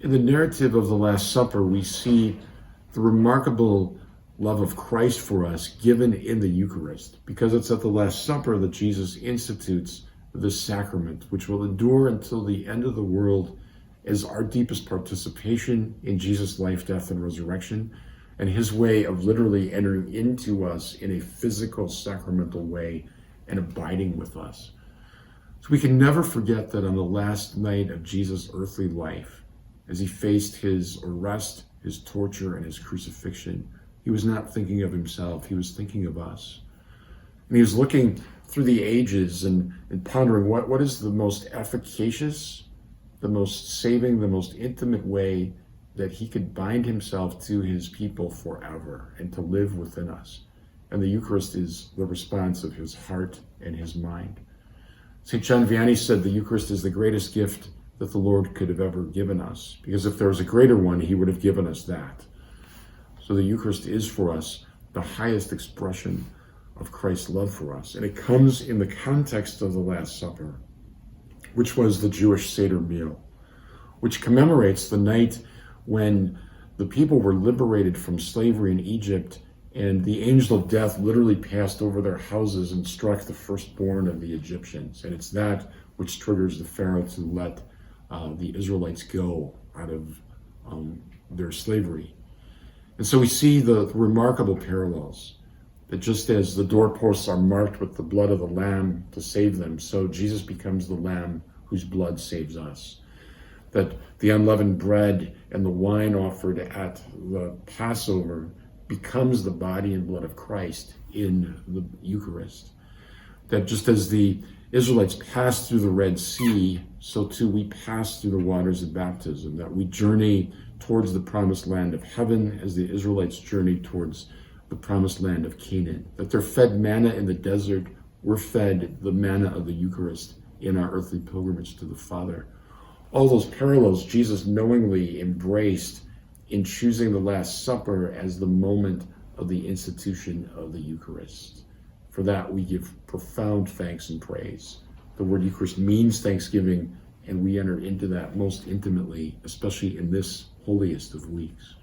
In the narrative of the Last Supper, we see the remarkable love of Christ for us given in the Eucharist, because it's at the Last Supper that Jesus institutes this sacrament, which will endure until the end of the world as our deepest participation in Jesus' life, death, and resurrection, and his way of literally entering into us in a physical, sacramental way and abiding with us. So we can never forget that on the last night of Jesus' earthly life, as he faced his arrest, his torture, and his crucifixion, he was not thinking of himself, he was thinking of us. And he was looking through the ages and pondering what is the most efficacious, the most saving, the most intimate way that he could bind himself to his people forever and to live within us. And the Eucharist is the response of his heart and his mind. St. John Vianney said the Eucharist is the greatest gift that the Lord could have ever given us, because if there was a greater one, he would have given us that. So the Eucharist is for us the highest expression of Christ's love for us. And it comes in the context of the Last Supper, which was the Jewish Seder meal, which commemorates the night when the people were liberated from slavery in Egypt, and the angel of death literally passed over their houses and struck the firstborn of the Egyptians. And it's that which triggers the Pharaoh to let the Israelites go out of their slavery. And so we see the remarkable parallels, that just as the doorposts are marked with the blood of the Lamb to save them, so Jesus becomes the Lamb whose blood saves us. That the unleavened bread and the wine offered at the Passover becomes the body and blood of Christ in the Eucharist. That just as the Israelites passed through the Red Sea, so too we pass through the waters of baptism, that we journey towards the promised land of heaven as the Israelites journeyed towards the promised land of Canaan. That they're fed manna in the desert, we're fed the manna of the Eucharist in our earthly pilgrimage to the Father. All those parallels Jesus knowingly embraced in choosing the Last Supper as the moment of the institution of the Eucharist. For that, we give profound thanks and praise. The word Eucharist means thanksgiving, and we enter into that most intimately, especially in this holiest of weeks.